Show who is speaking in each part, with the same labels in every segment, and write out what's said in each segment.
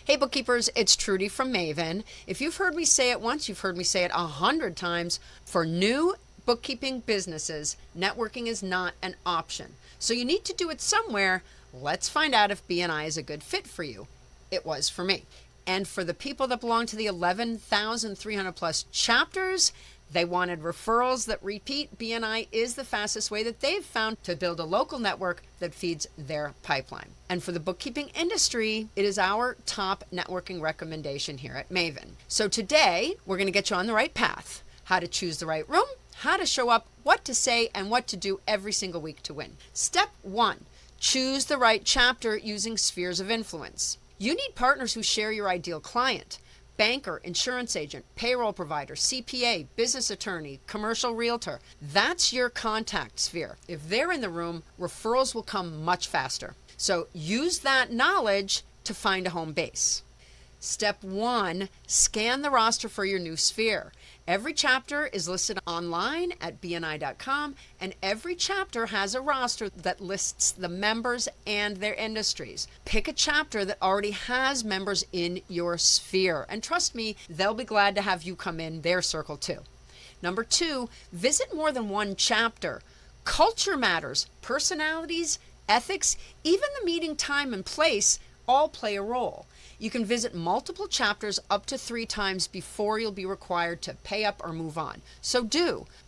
Speaker 1: Hey bookkeepers, it's Trudi from Maven. If you've heard me say it once, you've heard me say it 100 times. For new bookkeeping businesses, networking is not an option. So you need to do it somewhere. Let's find out if BNI is a good fit for you. It was for me. And for the people that belong to the 11,300 plus chapters, they wanted referrals that repeat. BNI is the fastest way that they've found to build a local network that feeds their pipeline. And for the bookkeeping industry, it is our top networking recommendation here at Maven. So today, we're going to get you on the right path. How to choose the right room, how to show up, what to say, and what to do every single week to win. Step 1, choose the right chapter using spheres of influence. You need partners who share your ideal client. Banker, insurance agent, payroll provider, CPA, business attorney, commercial realtor. That's your contact sphere. If they're in the room, referrals will come much faster. So use that knowledge to find a home base. Step 1, scan the roster for your new sphere. Every chapter is listed online at BNI.com, and every chapter has a roster that lists the members and their industries. Pick a chapter that already has members in your sphere, and trust me, they'll be glad to have you come in their circle too. Number 2, visit more than one chapter. Culture matters, personalities, ethics, even the meeting time and place all play a role. You can visit multiple chapters up to 3 times before you'll be required to pay up or move on. So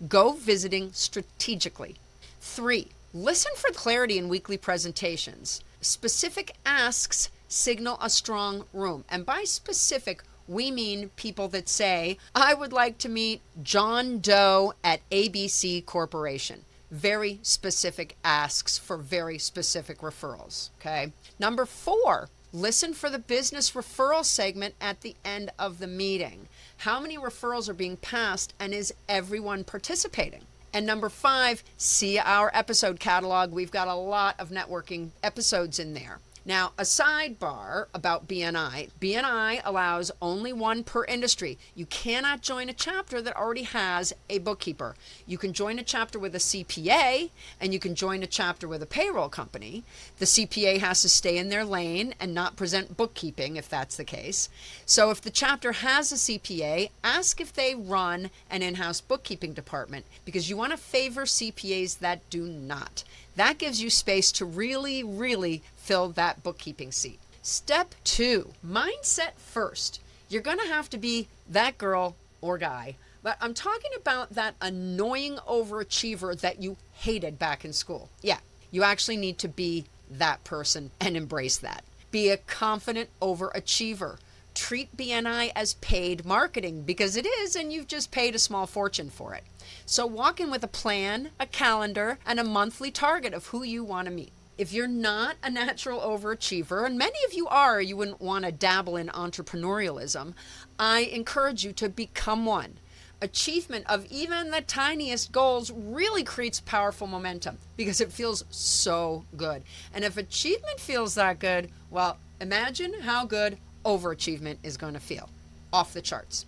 Speaker 1: go visiting strategically. 3, listen for clarity in weekly presentations. Specific asks signal a strong room. And by specific, we mean people that say, I would like to meet John Doe at ABC Corporation. Very specific asks for very specific referrals, okay? Number 4, listen for the business referral segment at the end of the meeting. How many referrals are being passed, and is everyone participating? And number 5, see our episode catalog. We've got a lot of networking episodes in there. Now, a sidebar about BNI. BNI allows only one per industry. You cannot join a chapter that already has a bookkeeper. You can join a chapter with a CPA, and you can join a chapter with a payroll company. The CPA has to stay in their lane and not present bookkeeping if that's the case. So if the chapter has a CPA, ask if they run an in-house bookkeeping department, because you want to favor CPAs that do not. That gives you space to really fill that bookkeeping seat. Step 2, mindset first. You're going to have to be that girl or guy, but I'm talking about that annoying overachiever that you hated back in school. Yeah, you actually need to be that person and embrace that. Be a confident overachiever. Treat BNI as paid marketing, because it is, and you've just paid a small fortune for it. So walk in with a plan, a calendar, and a monthly target of who you want to meet. If you're not a natural overachiever, and many of you are, you wouldn't want to dabble in entrepreneurialism, I encourage you to become one. Achievement of even the tiniest goals really creates powerful momentum because it feels so good. And if achievement feels that good, well, imagine how good overachievement is going to feel. Off the charts.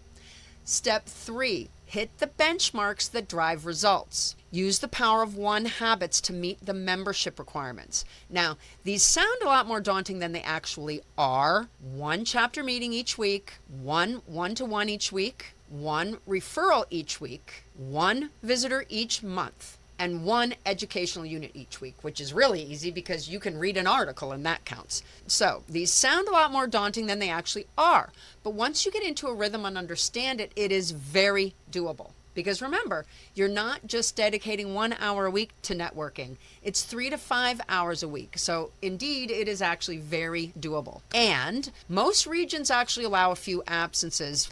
Speaker 1: Step 3, hit the benchmarks that drive results. Use the power of 1 habits to meet the membership requirements. Now, these sound a lot more daunting than they actually are. 1 chapter meeting each week, 1 one-to-one each week, 1 referral each week, 1 visitor each month, and 1 educational unit each week, which is really easy because you can read an article and that counts. So these sound a lot more daunting than they actually are. But once you get into a rhythm and understand it, it is very doable. Because remember, you're not just dedicating 1 hour a week to networking. It's 3 to 5 hours a week. So indeed, it is actually very doable. And most regions actually allow a few absences,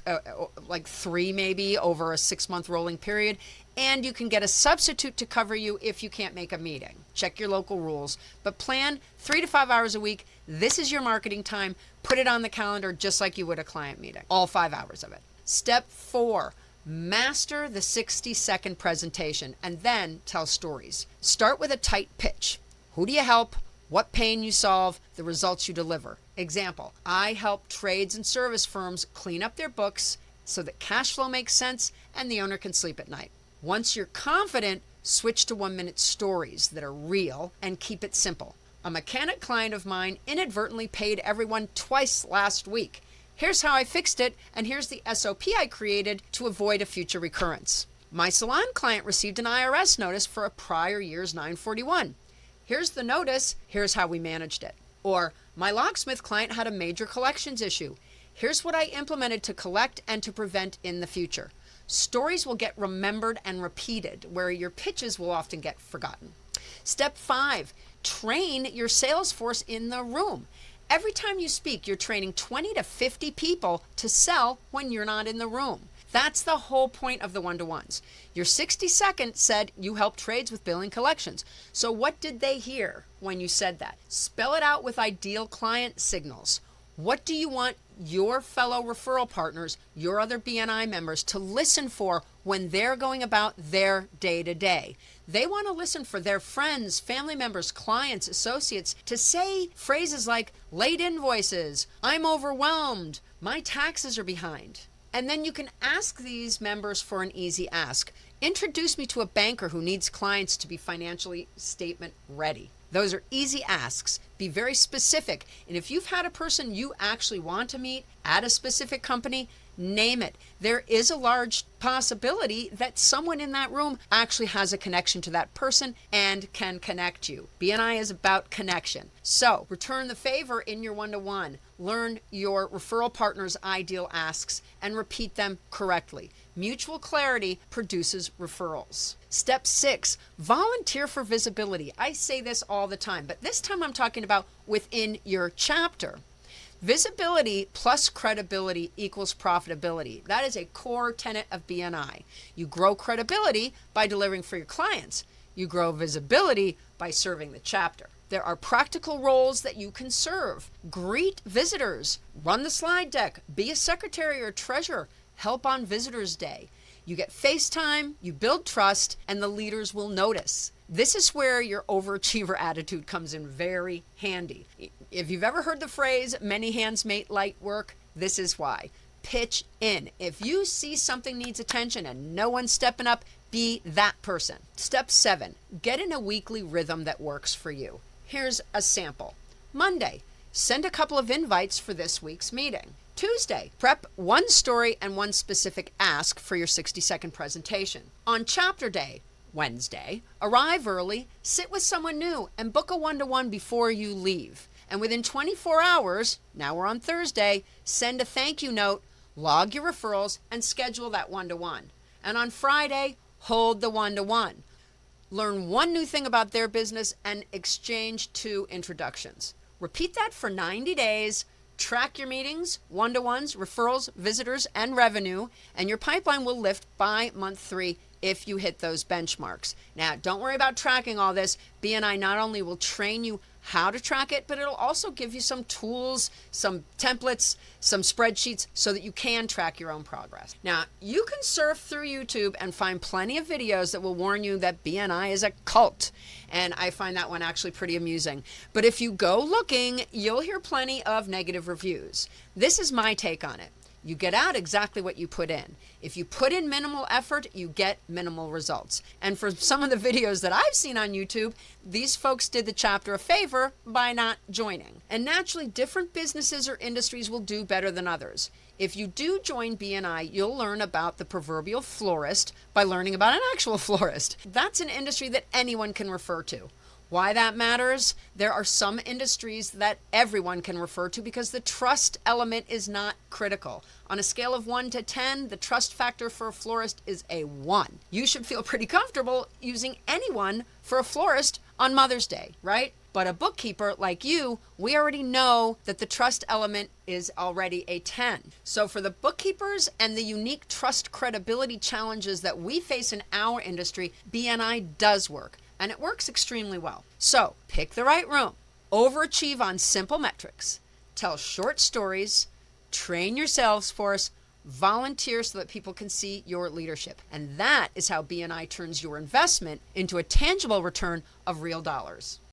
Speaker 1: like 3 maybe over a 6-month rolling period. And you can get a substitute to cover you if you can't make a meeting. Check your local rules, but plan 3 to 5 hours a week. This is your marketing time. Put it on the calendar just like you would a client meeting, all 5 hours of it. Step 4, master the 60-second presentation and then tell stories. Start with a tight pitch. Who do you help? What pain you solve? The results you deliver. Example, I help trades and service firms clean up their books so that cash flow makes sense and the owner can sleep at night. Once you're confident, switch to 1-minute stories that are real and keep it simple. A mechanic client of mine inadvertently paid everyone twice last week. Here's how I fixed it, and here's the SOP I created to avoid a future recurrence. My salon client received an IRS notice for a prior year's 941. Here's the notice, here's how we managed it. Or, my locksmith client had a major collections issue. Here's what I implemented to collect and to prevent in the future. Stories will get remembered and repeated, where your pitches will often get forgotten. Step 5, train your sales force in the room. Every time you speak, you're training 20 to 50 people to sell when you're not in the room. That's the whole point of the one-to-ones. Your 60 seconds said you help trades with billing collections. So what did they hear when you said that? Spell it out with ideal client signals. What do you want your fellow referral partners, your other BNI members, to listen for when they're going about their day-to-day? They want to listen for their friends, family members, clients, associates to say phrases like late invoices, I'm overwhelmed, my taxes are behind. And then you can ask these members for an easy ask. Introduce me to a banker who needs clients to be financially statement ready. Those are easy asks. Be very specific. And if you've had a person you actually want to meet at a specific company, name it. There is a large possibility that someone in that room actually has a connection to that person and can connect you. BNI is about connection. So return the favor in your one-to-one. Learn your referral partner's ideal asks and repeat them correctly. Mutual clarity produces referrals. Step 6, volunteer for visibility. I say this all the time, but this time I'm talking about within your chapter. Visibility plus credibility equals profitability. That is a core tenet of BNI. You grow credibility by delivering for your clients. You grow visibility by serving the chapter. There are practical roles that you can serve. Greet visitors, run the slide deck, be a secretary or treasurer, help on Visitors Day. You get face time, you build trust, and the leaders will notice. This is where your overachiever attitude comes in very handy. If you've ever heard the phrase, many hands make light work, this is why. Pitch in. If you see something needs attention and no one's stepping up, be that person. Step 7, get in a weekly rhythm that works for you. Here's a sample. Monday, send a couple of invites for this week's meeting. Tuesday, prep one story and one specific ask for your 60-second presentation. On chapter day, Wednesday, arrive early, sit with someone new, and book a one-to-one before you leave. And within 24 hours, now we're on Thursday, send a thank you note, log your referrals, and schedule that one-to-one. And on Friday, hold the one-to-one. Learn one new thing about their business and exchange 2 introductions. Repeat that for 90 days. Track your meetings, one-to-ones, referrals, visitors, and revenue, and your pipeline will lift by month 3 if you hit those benchmarks. Now, don't worry about tracking all this. BNI not only will train you how to track it, but it'll also give you some tools, some templates, some spreadsheets so that you can track your own progress. Now, you can surf through YouTube and find plenty of videos that will warn you that BNI is a cult. And I find that one actually pretty amusing. But if you go looking, you'll hear plenty of negative reviews. This is my take on it. You get out exactly what you put in. If you put in minimal effort, you get minimal results. And for some of the videos that I've seen on YouTube, these folks did the chapter a favor by not joining. And naturally, different businesses or industries will do better than others. If you do join BNI, you'll learn about the proverbial florist by learning about an actual florist. That's an industry that anyone can refer to. Why that matters? There are some industries that everyone can refer to because the trust element is not critical. On a scale of 1 to 10, the trust factor for a florist is a 1. You should feel pretty comfortable using anyone for a florist on Mother's Day, right? But a bookkeeper like you, we already know that the trust element is already a 10. So for the bookkeepers and the unique trust credibility challenges that we face in our industry, BNI does work. And it works extremely well. So pick the right room, overachieve on simple metrics, tell short stories, train your sales force, volunteer so that people can see your leadership. And that is how BNI turns your investment into a tangible return of real dollars.